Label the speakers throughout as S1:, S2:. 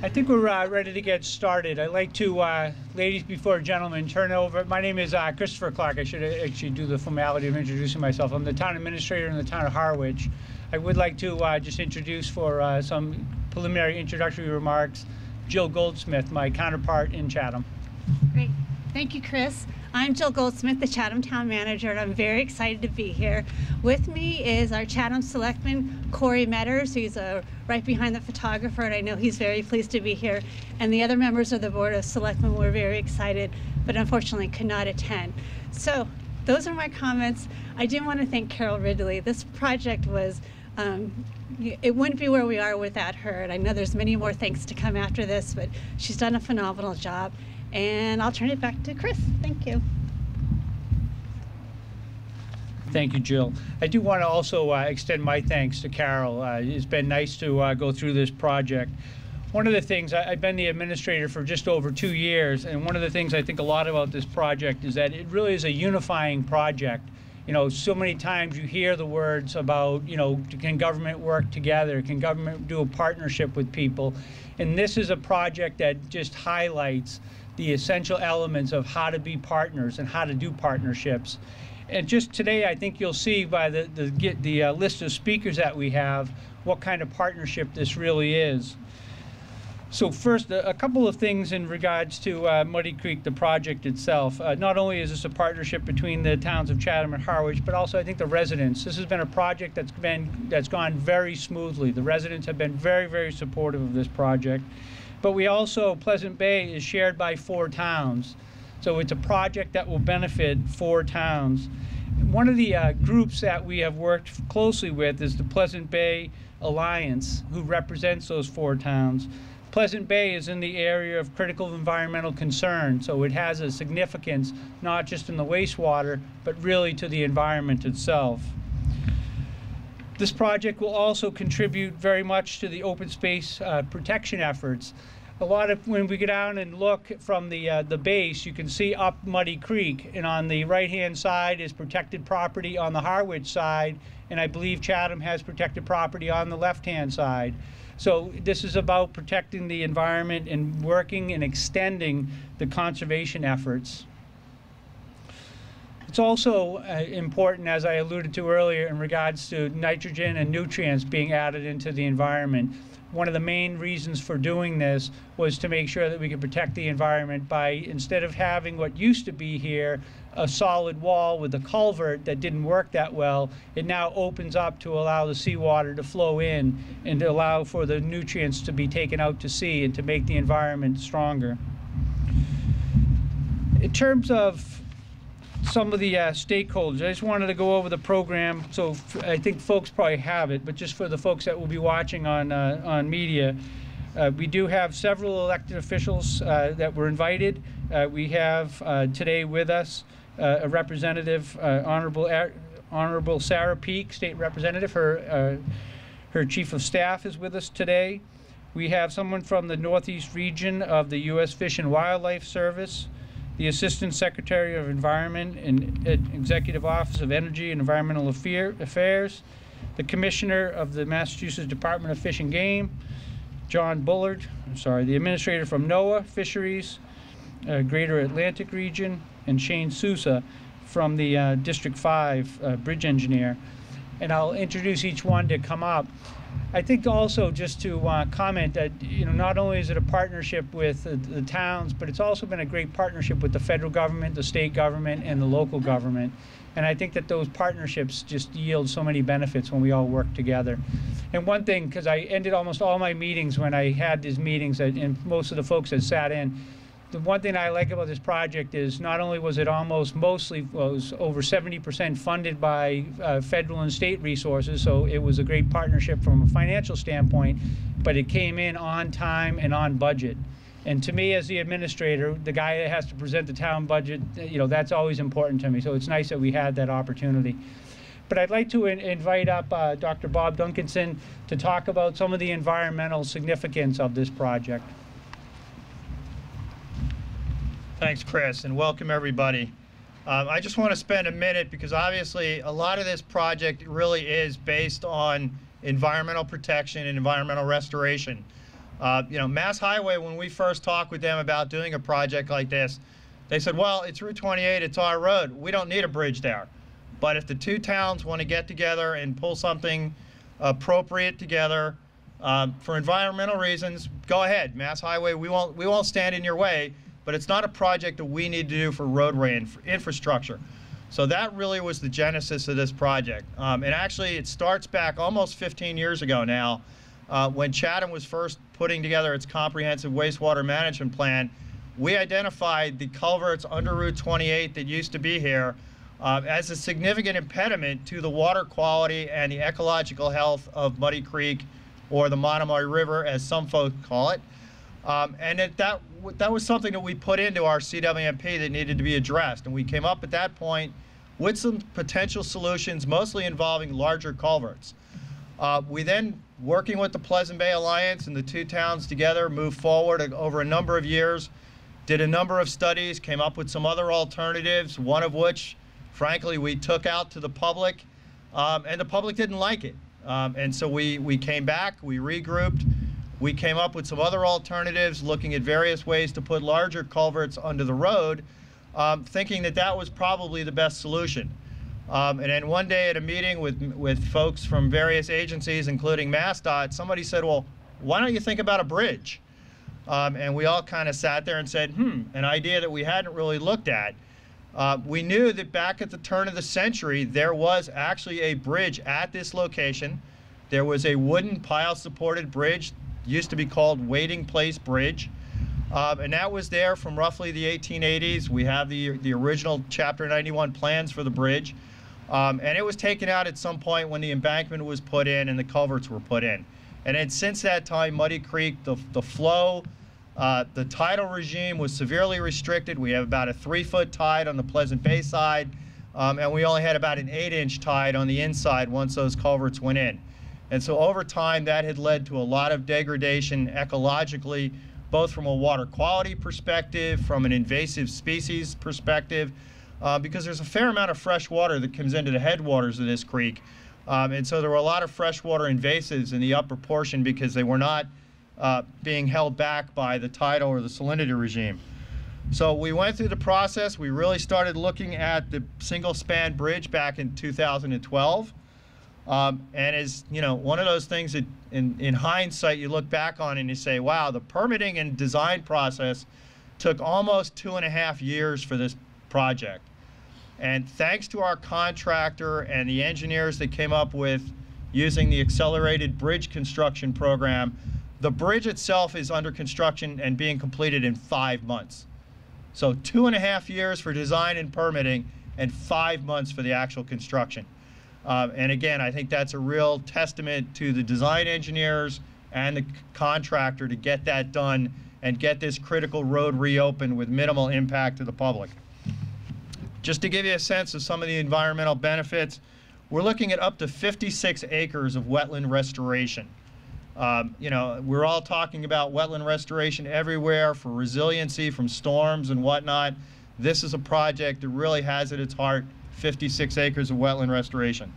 S1: I think we're ready to get started. I'd like to, ladies before gentlemen, turn over. My name is Christopher Clark. I should actually do the formality of introducing myself. I'm the town administrator in the town of Harwich. I would like to just introduce for some preliminary introductory remarks, Jill Goldsmith, my counterpart in Chatham.
S2: Great. Thank you, Chris. I'm Jill Goldsmith, the Chatham Town Manager, and I'm very excited to be here. With me is our Chatham Selectman, Corey Metters, who's right behind the photographer, and I know he's very pleased to be here. And the other members of the Board of Selectmen were very excited, but unfortunately could not attend. So those are my comments. I do want to thank Carole Ridley. This project was, it wouldn't be where we are without her, and I know there's many more thanks to come after this, but she's done a phenomenal job. And I'll turn it back to Chris. Thank you.
S1: Thank you, Jill. I do want to also extend my thanks to Carole. It's been nice to go through this project. One of the things, I've been the administrator for just over 2 years, and one of the things I think a lot about this project is that it really is a unifying project. You know, so many times you hear the words about, you know, can government work together? Can government do a partnership with people? And this is a project that just highlights the essential elements of how to be partners and how to do partnerships. And just today, I think you'll see by the list of speakers that we have what kind of partnership this really is. So first, a couple of things in regards to Muddy Creek, the project itself. Not only is this a partnership between the towns of Chatham and Harwich, but also I think the residents. This has been a project that's gone very smoothly. The residents have been very, very supportive of this project. But we also, Pleasant Bay is shared by 4 towns. So it's a project that will benefit 4 towns. One of the groups that we have worked closely with is the Pleasant Bay Alliance, who represents those 4 towns. Pleasant Bay is in the area of critical environmental concern, so it has a significance not just in the wastewater, but really to the environment itself. This project will also contribute very much to the open space protection efforts. When we get down and look from the base, you can see up Muddy Creek, and on the right-hand side is protected property on the Harwich side, and I believe Chatham has protected property on the left-hand side. So this is about protecting the environment and working and extending the conservation efforts. It's also important, as I alluded to earlier, in regards to nitrogen and nutrients being added into the environment. One of the main reasons for doing this was to make sure that we could protect the environment by, instead of having what used to be here, a solid wall with a culvert that didn't work that well, it now opens up to allow the seawater to flow in and to allow for the nutrients to be taken out to sea and to make the environment stronger. In terms of some of the stakeholders, I just wanted to go over the program. So I think folks probably have it, but just for the folks that will be watching on media, we do have several elected officials that were invited. We have today with us a representative, Honorable Sarah Peake, state representative. Her chief of staff is with us today. We have someone from the Northeast region of the U.S. Fish and Wildlife Service, the Assistant Secretary of Environment and Executive Office of Energy and Environmental Affairs, the Commissioner of the Massachusetts Department of Fish and Game, John Bullard, the Administrator from NOAA, Fisheries, Greater Atlantic Region, and Shane Sousa from the District 5 Bridge Engineer. And I'll introduce each one to come up. I think also just to comment that, you know, not only is it a partnership with the towns, but it's also been a great partnership with the federal government, the state government, and the local government. And I think that those partnerships just yield so many benefits when we all work together. And one thing, because I ended almost all my meetings when I had these meetings, and most of the folks that sat in, the one thing I like about this project is not only was it mostly was over 70% funded by federal and state resources, so it was a great partnership from a financial standpoint, but it came in on time and on budget. And to me, as the administrator, the guy that has to present the town budget, you know, that's always important to me. So it's nice that we had that opportunity. But I'd like to invite up Dr. Bob Duncanson to talk about some of the environmental significance of this project.
S3: Thanks, Chris, and welcome everybody. I just want to spend a minute because obviously a lot of this project really is based on environmental protection and environmental restoration. Mass Highway, when we first talked with them about doing a project like this, they said, well, it's Route 28, it's our road. We don't need a bridge there. But if the two towns want to get together and pull something appropriate together for environmental reasons, go ahead. Mass Highway, we won't stand in your way, but it's not a project that we need to do for roadway infrastructure. So that really was the genesis of this project. And actually, it starts back almost 15 years ago now, when Chatham was first putting together its comprehensive wastewater management plan. We identified the culverts under Route 28 that used to be here as a significant impediment to the water quality and the ecological health of Muddy Creek, or the Monomoy River, as some folks call it. And that was something that we put into our CWMP that needed to be addressed. And we came up at that point with some potential solutions, mostly involving larger culverts. We then, working with the Pleasant Bay Alliance and the two towns together, moved forward over a number of years, did a number of studies, came up with some other alternatives, one of which, frankly, we took out to the public, and the public didn't like it. And so we came back, we regrouped, we came up with some other alternatives, looking at various ways to put larger culverts under the road, thinking that that was probably the best solution. And then one day at a meeting with folks from various agencies, including MassDOT, somebody said, well, why don't you think about a bridge? And we all kind of sat there and said, an idea that we hadn't really looked at. We knew that back at the turn of the century, there was actually a bridge at this location. There was a wooden pile-supported bridge, used to be called Wading Place Bridge. And that was there from roughly the 1880s. We have the original Chapter 91 plans for the bridge. And it was taken out at some point when the embankment was put in and the culverts were put in. And then since that time, Muddy Creek, the flow, the tidal regime was severely restricted. We have about a 3-foot tide on the Pleasant Bay side, and we only had about an 8-inch tide on the inside once those culverts went in. And so over time, that had led to a lot of degradation ecologically, both from a water quality perspective, from an invasive species perspective, because there's a fair amount of fresh water that comes into the headwaters of this creek. And so there were a lot of freshwater invasives in the upper portion because they were not being held back by the tidal or the salinity regime. So we went through the process. We really started looking at the single-span bridge back in 2012. And as you know, one of those things that in hindsight you look back on and you say, wow, the permitting and design process took almost 2.5 years for this project. And thanks to our contractor and the engineers that came up with using the accelerated bridge construction program, the bridge itself is under construction and being completed in 5 months. So 2.5 years for design and permitting and 5 months for the actual construction. And again, I think that's a real testament to the design engineers and the contractor to get that done and get this critical road reopened with minimal impact to the public. Just to give you a sense of some of the environmental benefits, we're looking at up to 56 acres of wetland restoration. We're all talking about wetland restoration everywhere for resiliency from storms and whatnot. This is a project that really has at its heart 56 acres of wetland restoration.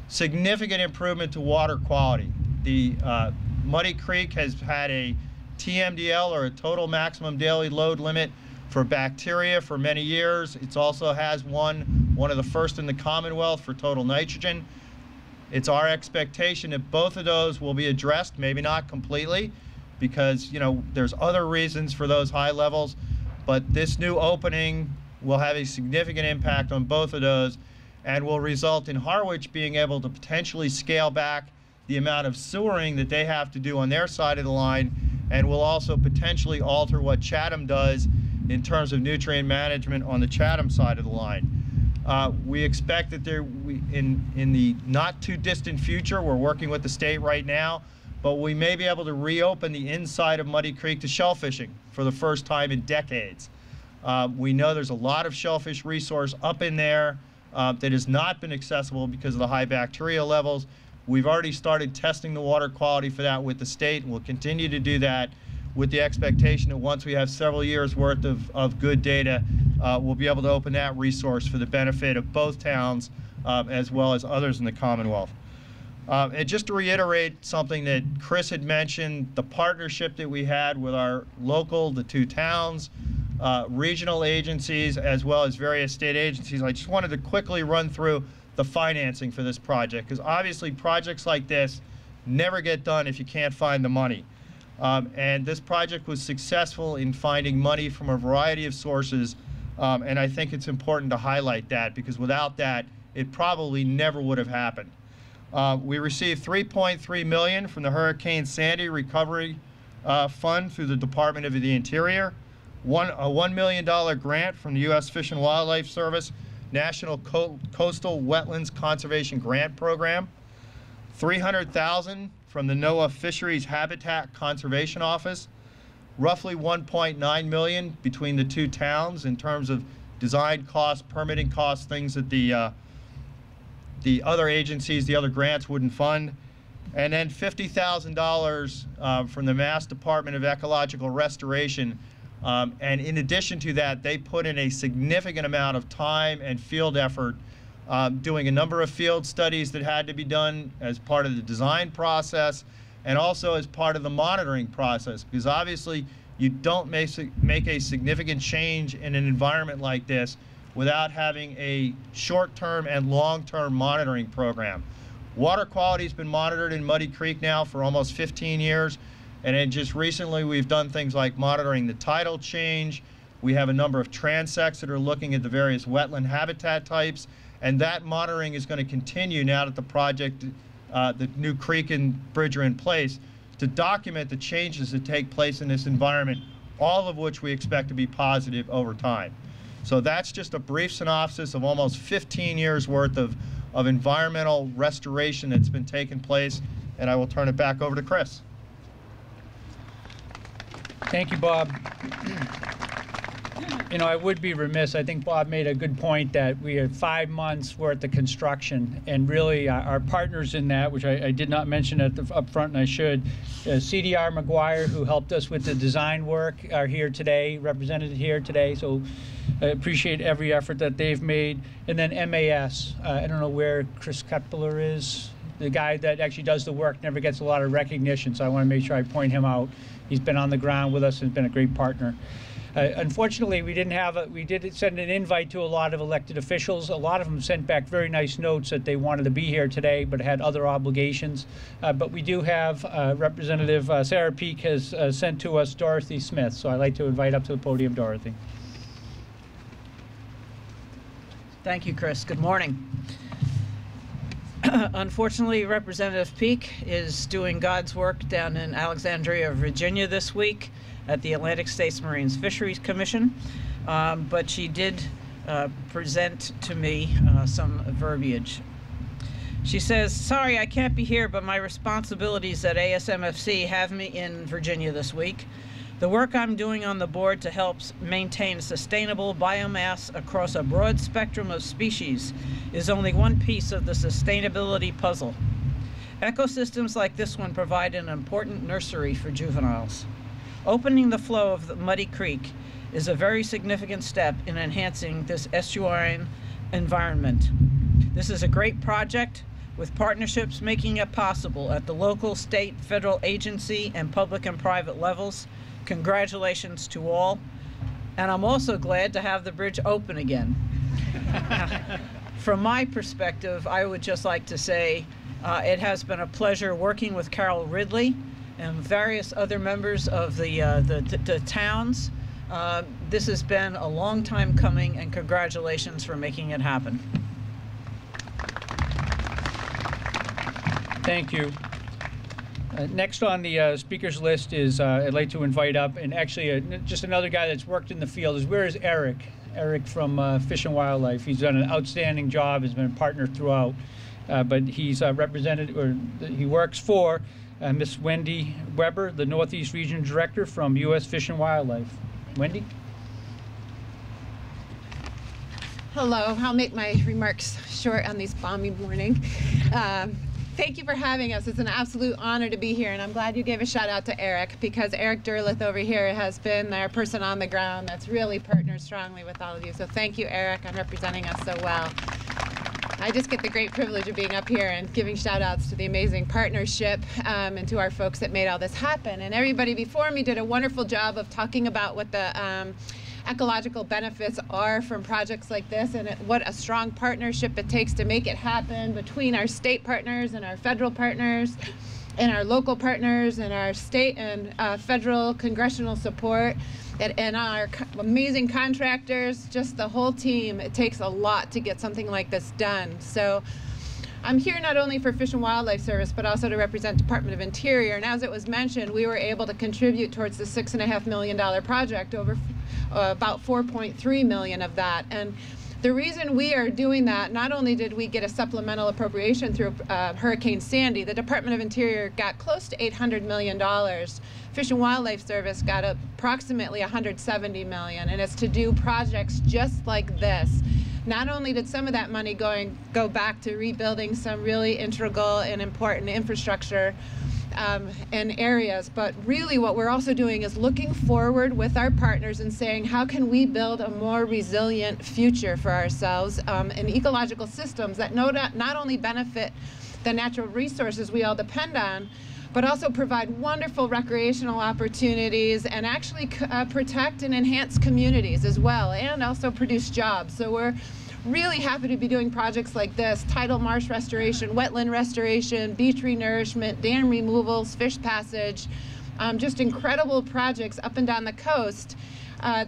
S3: Significant improvement to water quality. The Muddy Creek has had a TMDL, or a total maximum daily load limit, for bacteria for many years. It also has one of the first in the Commonwealth for total nitrogen. It's our expectation that both of those will be addressed, maybe not completely, because there's other reasons for those high levels, but this new opening will have a significant impact on both of those and will result in Harwich being able to potentially scale back the amount of sewering that they have to do on their side of the line, and will also potentially alter what Chatham does in terms of nutrient management on the Chatham side of the line. We expect that in the not too distant future, we're working with the state right now, but we may be able to reopen the inside of Muddy Creek to shellfishing for the first time in decades. We know there's a lot of shellfish resource up in there that has not been accessible because of the high bacterial levels. We've already started testing the water quality for that with the state, and we'll continue to do that with the expectation that once we have several years worth of good data, we'll be able to open that resource for the benefit of both towns as well as others in the Commonwealth. And just to reiterate something that Chris had mentioned, the partnership that we had with our local, the two towns, regional agencies, as well as various state agencies. I just wanted to quickly run through the financing for this project, because obviously projects like this never get done if you can't find the money. And this project was successful in finding money from a variety of sources, and I think it's important to highlight that, because without that, it probably never would have happened. We received $3.3 million from the Hurricane Sandy Recovery Fund through the Department of the Interior, a $1 million grant from the U.S. Fish and Wildlife Service National Coastal Wetlands Conservation Grant Program, $300,000 from the NOAA Fisheries Habitat Conservation Office, roughly $1.9 million between the two towns in terms of design costs, permitting costs, things that the other agencies, the other grants wouldn't fund, and then $50,000 from the Mass Department of Ecological Restoration. And in addition to that, they put in a significant amount of time and field effort doing a number of field studies that had to be done as part of the design process and also as part of the monitoring process, because obviously you don't make a significant change in an environment like this without having a short-term and long-term monitoring program. Water quality has been monitored in Muddy Creek now for almost 15 years. And then just recently, we've done things like monitoring the tidal change. We have a number of transects that are looking at the various wetland habitat types. And that monitoring is going to continue now that the project, the new creek and bridge are in place, to document the changes that take place in this environment, all of which we expect to be positive over time. So that's just a brief synopsis of almost 15 years worth of environmental restoration that's been taking place. And I will turn it back over to Chris.
S1: Thank you, Bob. You know, I would be remiss. I think Bob made a good point that we had 5 months worth of construction, and really our partners in that, which I did not mention up front, and I should, CDR McGuire, who helped us with the design work, are here today, represented here today. So I appreciate every effort that they've made. And then MAS. I don't know where Chris Kepler is. The guy that actually does the work never gets a lot of recognition, so I want to make sure I point him out. He's been on the ground with us and been a great partner. Unfortunately, we did send an invite to a lot of elected officials. A lot of them sent back very nice notes that they wanted to be here today, but had other obligations. But we do have Representative Sarah Peake has sent to us Dorothy Smith, so I'd like to invite up to the podium Dorothy.
S4: Thank you, Chris. Good morning. Unfortunately, Representative Peake is doing God's work down in Alexandria, Virginia this week at the Atlantic States Marine Fisheries Commission, but she did present to me some verbiage. She says, "Sorry, I can't be here, but my responsibilities at ASMFC have me in Virginia this week. The work I'm doing on the board to help maintain sustainable biomass across a broad spectrum of species is only one piece of the sustainability puzzle. Ecosystems like this one provide an important nursery for juveniles. Opening the flow of the Muddy Creek is a very significant step in enhancing this estuarine environment. This is a great project with partnerships making it possible at the local, state, federal agency, and public and private levels. Congratulations to all. And I'm also glad to have the bridge open again." From my perspective, I would just like to say it has been a pleasure working with Carole Ridley and various other members of the towns. This has been a long time coming, and congratulations for making it happen.
S1: Thank you. Next on the speakers list is I'd like to invite up, and actually just another guy that's worked in the field is, where is Eric? Eric from Fish and Wildlife. He's done an outstanding job, has been a partner throughout, but he's represented, or he works for Miss Wendi Weber, the Northeast Region Director from U.S. Fish and Wildlife. Wendi?
S5: Hello, I'll make my remarks short on this balmy morning. Thank you for having us. It's an absolute honor to be here, and I'm glad you gave a shout out to Eric, because Eric Derleth over here has been our person on the ground that's really partnered strongly with all of you. So thank you, Eric, on representing us so well. I just get the great privilege of being up here and giving shout outs to the amazing partnership and to our folks that made all this happen. And everybody before me did a wonderful job of talking about what the ecological benefits are from projects like this, and what a strong partnership it takes to make it happen between our state partners and our federal partners and our local partners and our state and federal congressional support and our amazing contractors, just the whole team. It takes a lot to get something like this done. So I'm here not only for Fish and Wildlife Service, but also to represent Department of Interior. And as it was mentioned, we were able to contribute towards the $6.5 million project, over about $4.3 million of that. And the reason we are doing that, not only did we get a supplemental appropriation through Hurricane Sandy, the Department of Interior got close to $800 million. Fish and Wildlife Service got approximately $170 million, and it's to do projects just like this. Not only did some of that money go back to rebuilding some really integral and important infrastructure in areas, but really what we're also doing is looking forward with our partners and saying, how can we build a more resilient future for ourselves in ecological systems that not only benefit the natural resources we all depend on, but also provide wonderful recreational opportunities and actually protect and enhance communities as well, and also produce jobs. So we're really happy to be doing projects like this: tidal marsh restoration, wetland restoration, beach renourishment, dam removals, fish passage, just incredible projects up and down the coast.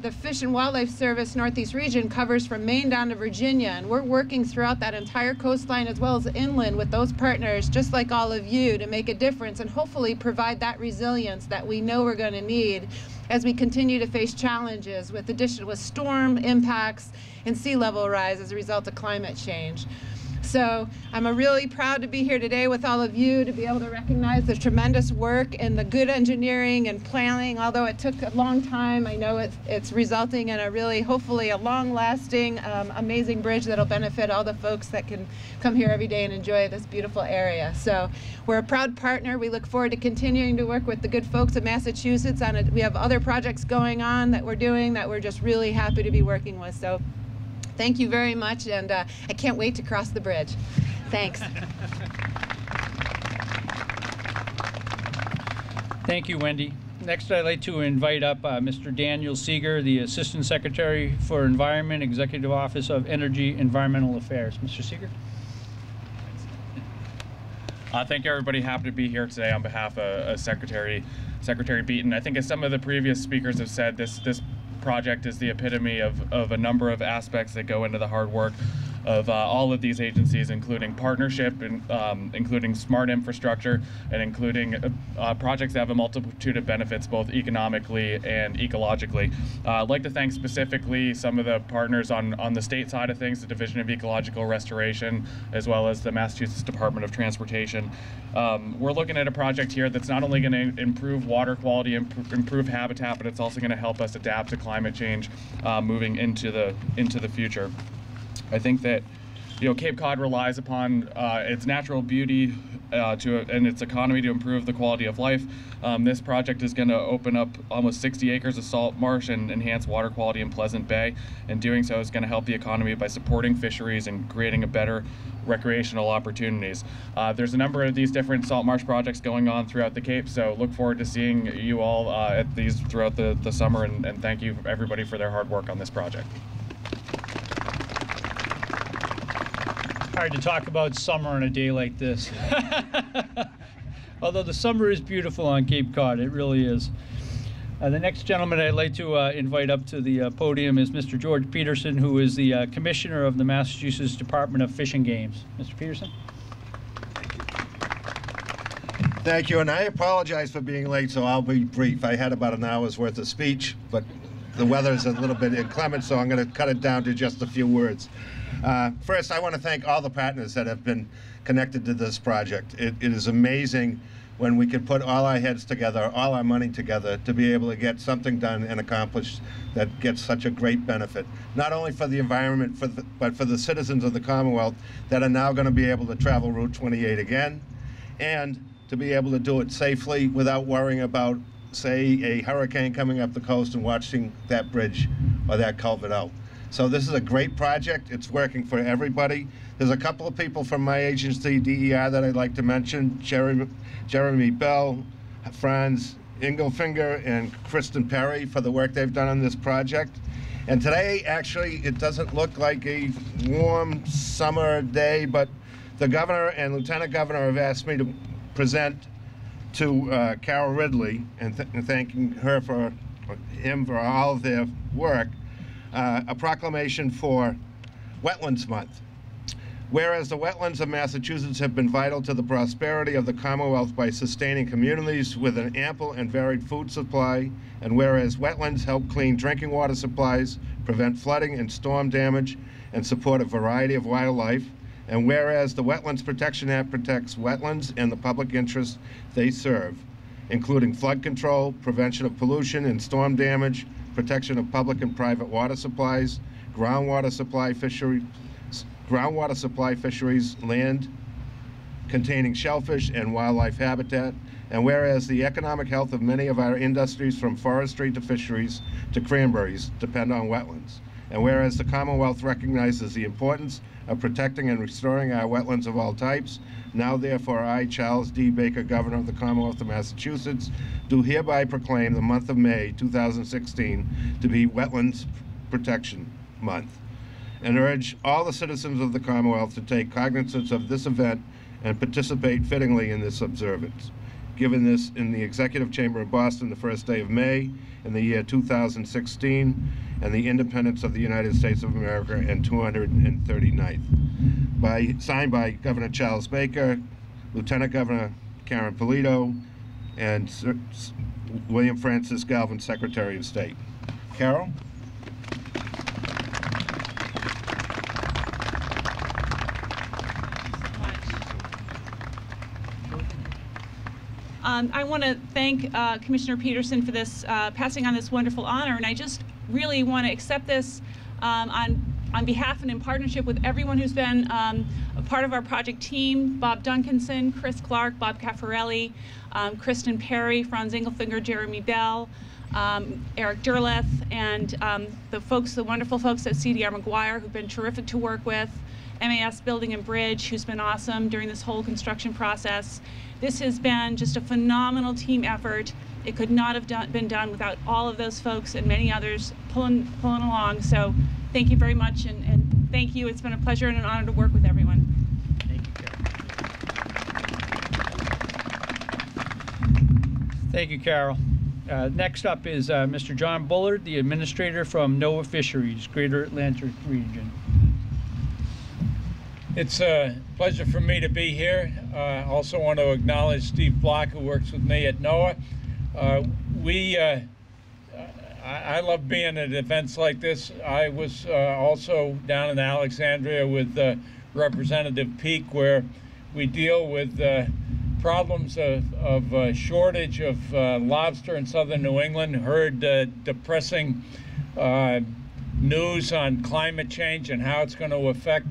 S5: The Fish and Wildlife Service Northeast region covers from Maine down to Virginia, and we're working throughout that entire coastline as well as inland with those partners, just like all of you, to make a difference and hopefully provide that resilience that we know we're going to need as we continue to face challenges with storm impacts and sea level rise as a result of climate change. So I'm really proud to be here today with all of you, to be able to recognize the tremendous work and the good engineering and planning. Although it took a long time, I know it's resulting in a really, hopefully, a long-lasting, amazing bridge that'll benefit all the folks that can come here every day and enjoy this beautiful area. So we're a proud partner. We look forward to continuing to work with the good folks of Massachusetts on it. We have other projects going on that we're doing that we're just really happy to be working with. So thank you very much, and I can't wait to cross the bridge. Thanks.
S1: Thank you, Wendi. Next, I'd like to invite up Mr. Daniel Seeger, the Assistant Secretary for Environment, Executive Office of Energy Environmental Affairs. Mr. Seeger.
S6: Thank you, everybody. Happy to be here today on behalf of Secretary Beaton. I think, as some of the previous speakers have said, this project is the epitome of a number of aspects that go into the hard work of all of these agencies, including partnership, and including smart infrastructure, and including projects that have a multitude of benefits, both economically and ecologically. I'd like to thank specifically some of the partners on the state side of things, the Division of Ecological Restoration, as well as the Massachusetts Department of Transportation. We're looking at a project here that's not only going to improve water quality, improve habitat, but it's also going to help us adapt to climate change moving into the future. I think that, Cape Cod relies upon its natural beauty and its economy to improve the quality of life. This project is going to open up almost 60 acres of salt marsh and enhance water quality in Pleasant Bay. And doing so is going to help the economy by supporting fisheries and creating a better recreational opportunities. There's a number of these different salt marsh projects going on throughout the Cape, so look forward to seeing you all at these throughout the summer, and thank you everybody for their hard work on this project.
S1: Hard to talk about summer on a day like this. Although the summer is beautiful on Cape Cod, it really is. The next gentleman I'd like to invite up to the podium is Mr. George Peterson, who is the Commissioner of the Massachusetts Department of Fish and Games. Mr. Peterson.
S7: Thank you, and I apologize for being late, so I'll be brief. I had about an hour's worth of speech, but the weather is a little bit inclement, so I'm going to cut it down to just a few words. First, I want to thank all the partners that have been connected to this project. It is amazing when we can put all our heads together, all our money together, to be able to get something done and accomplished that gets such a great benefit, not only for the environment, but for the citizens of the Commonwealth that are now going to be able to travel Route 28 again, and to be able to do it safely without worrying about, say, a hurricane coming up the coast and watching that bridge or that culvert out. So this is a great project. It's working for everybody. There's a couple of people from my agency, DER, that I'd like to mention. Jeremy Bell, Franz Engelfinger, and Kristen Perry for the work they've done on this project. And today, actually, it doesn't look like a warm summer day, but the governor and lieutenant governor have asked me to present to Carole Ridley, and thanking her for all of their work, a proclamation for Wetlands Month. Whereas the wetlands of Massachusetts have been vital to the prosperity of the Commonwealth by sustaining communities with an ample and varied food supply, and whereas wetlands help clean drinking water supplies, prevent flooding and storm damage, and support a variety of wildlife, and whereas the Wetlands Protection Act protects wetlands and the public interest they serve, including flood control, prevention of pollution and storm damage, protection of public and private water supplies, groundwater supply fisheries, land containing shellfish and wildlife habitat, and whereas the economic health of many of our industries, from forestry to fisheries to cranberries, depend on wetlands, and whereas the Commonwealth recognizes the importance of protecting and restoring our wetlands of all types, now therefore I, Charles D. Baker, Governor of the Commonwealth of Massachusetts, do hereby proclaim the month of May 2016 to be Wetlands Protection Month, and urge all the citizens of the Commonwealth to take cognizance of this event and participate fittingly in this observance. Given this in the Executive Chamber of Boston the first day of May in the year 2016, and the independence of the United States of America and 239th. Signed by Governor Charles Baker, Lieutenant Governor Karen Polito, and William Francis Galvin, Secretary of State. Carole?
S8: I want to thank Commissioner Peterson for this, passing on this wonderful honor, and I just really want to accept this on behalf and in partnership with everyone who's been a part of our project team: Bob Duncanson, Chris Clark, Bob Caffarelli, Kristen Perry, Franz Engelfinger, Jeremy Bell, Eric Derleth, and the wonderful folks at CDR McGuire, who've been terrific to work with, MAS Building and Bridge, who's been awesome during this whole construction process. This has been just a phenomenal team effort. It could not have been done without all of those folks and many others pulling along. So thank you very much, and thank you. It's been a pleasure and an honor to work with everyone.
S1: Thank you, Carole. Next up is Mr. John Bullard, the administrator from NOAA Fisheries, Greater Atlantic Region.
S9: It's a pleasure for me to be here. I also want to acknowledge Steve Block, who works with me at NOAA. I love being at events like this. I was also down in Alexandria with Representative Peake, where we deal with problems of shortage of lobster in southern New England. Heard depressing news on climate change and how it's going to affect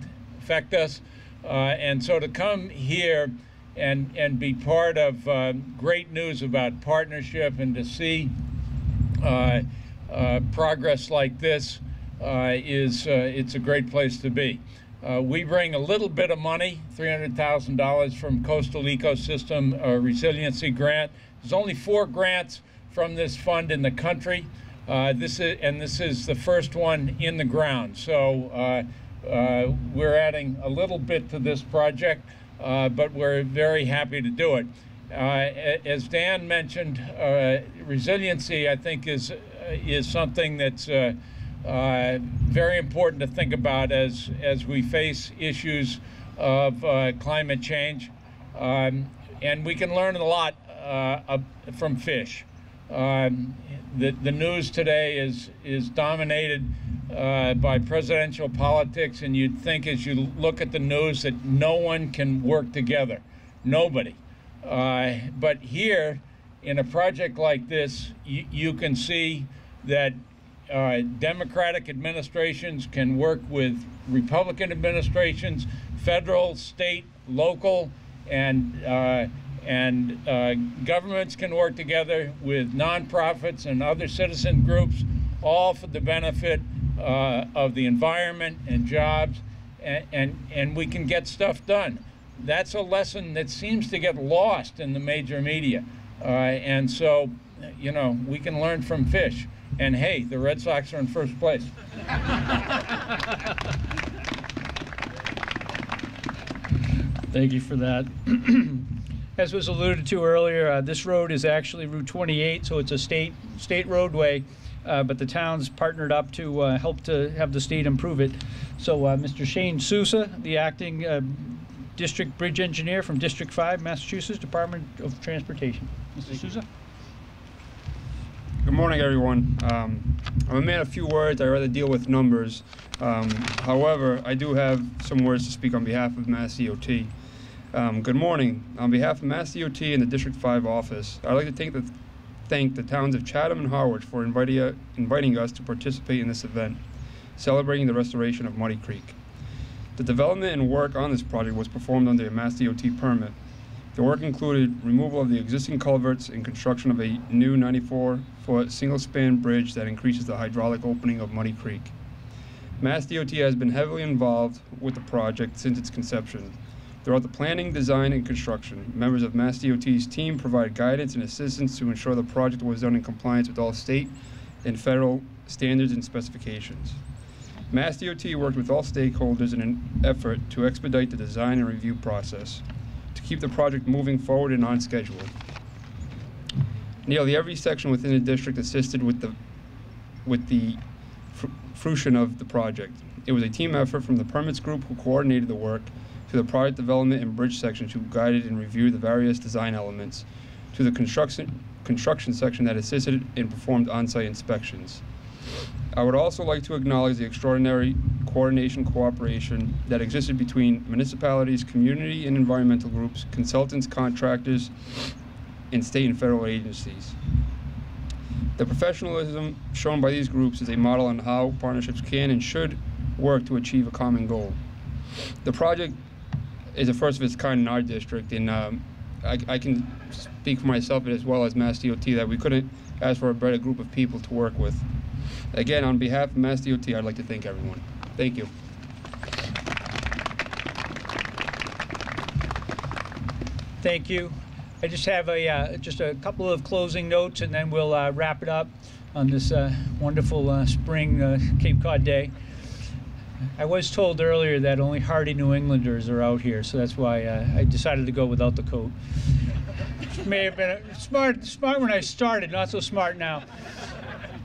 S9: us, and so to come here and be part of great news about partnership and to see progress like this it's a great place to be. We bring a little bit of money, $300,000 from Coastal Ecosystem Resiliency Grant. There's only 4 grants from this fund in the country. This is the first one in the ground. So we're adding a little bit to this project, but we're very happy to do it. As Dan mentioned, resiliency, I think, is something that's very important to think about as we face issues of climate change, and we can learn a lot from fish. The news today is dominated by presidential politics, and you'd think as you look at the news that no one can work together, nobody. But here, in a project like this, you can see that Democratic administrations can work with Republican administrations, federal, state, local, and governments can work together with nonprofits and other citizen groups, all for the benefit of the environment and jobs, and we can get stuff done. That's a lesson that seems to get lost in the major media. And so, you know, we can learn from fish. And hey, the Red Sox are in first place.
S1: Thank you for that. As was alluded to earlier, this road is actually Route 28, so it's a state roadway, but the town's partnered up to help to have the state improve it. So Mr. Shane Sousa, the acting district bridge engineer from District 5, Massachusetts Department of Transportation. Mr. Sousa.
S10: Good morning, everyone. I'm a man of few words. I rather deal with numbers. However, I do have some words to speak on behalf of MassDOT. Good morning. On behalf of MassDOT and the District 5 office, I'd like to thank the towns of Chatham and Harwich for inviting us to participate in this event, celebrating the restoration of Muddy Creek. The development and work on this project was performed under a MassDOT permit. The work included removal of the existing culverts and construction of a new 94-foot single-span bridge that increases the hydraulic opening of Muddy Creek. MassDOT has been heavily involved with the project since its conception. Throughout the planning, design, and construction, members of MassDOT's team provided guidance and assistance to ensure the project was done in compliance with all state and federal standards and specifications. MassDOT worked with all stakeholders in an effort to expedite the design and review process to keep the project moving forward and on schedule. Nearly every section within the district assisted with the fruition of the project. It was a team effort from the permits group who coordinated the work, to the project development and bridge sections who guided and reviewed the various design elements, to the construction section that assisted and performed on-site inspections. I would also like to acknowledge the extraordinary coordination cooperation that existed between municipalities, community and environmental groups, consultants, contractors, and state and federal agencies. The professionalism shown by these groups is a model on how partnerships can and should work to achieve a common goal. The project is the first of its kind in our district, and I can speak for myself as well as MassDOT that we couldn't ask for a better group of people to work with. Again, on behalf of MassDOT, I'd like to thank everyone. Thank you.
S1: Thank you. I just have just a couple of closing notes, and then we'll wrap it up on this wonderful spring Cape Cod day. I was told earlier that only hardy New Englanders are out here, so that's why I decided to go without the coat. May have been smart when I started, not so smart now.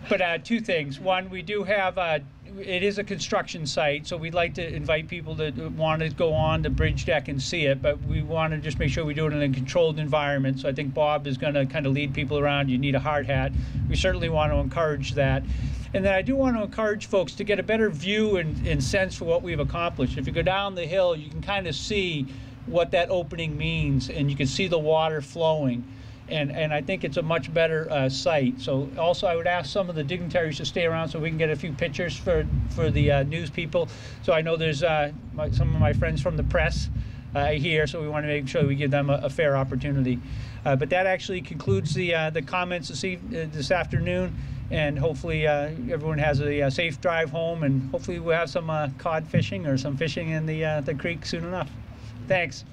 S1: But two things. One, we do have, it is a construction site, so we'd like to invite people that want to go on the bridge deck and see it, but we want to just make sure we do it in a controlled environment. So I think Bob is going to kind of lead people around. You need a hard hat. We certainly want to encourage that. And then I do want to encourage folks to get a better view and sense for what we've accomplished. If you go down the hill, you can kind of see what that opening means, and you can see the water flowing. And I think it's a much better site. So also I would ask some of the dignitaries to stay around so we can get a few pictures for the news people. So I know there's some of my friends from the press here, so we want to make sure we give them a fair opportunity. But that actually concludes the comments this afternoon. And hopefully everyone has a safe drive home, and hopefully we'll have some cod fishing or some fishing in the creek soon enough. Thanks.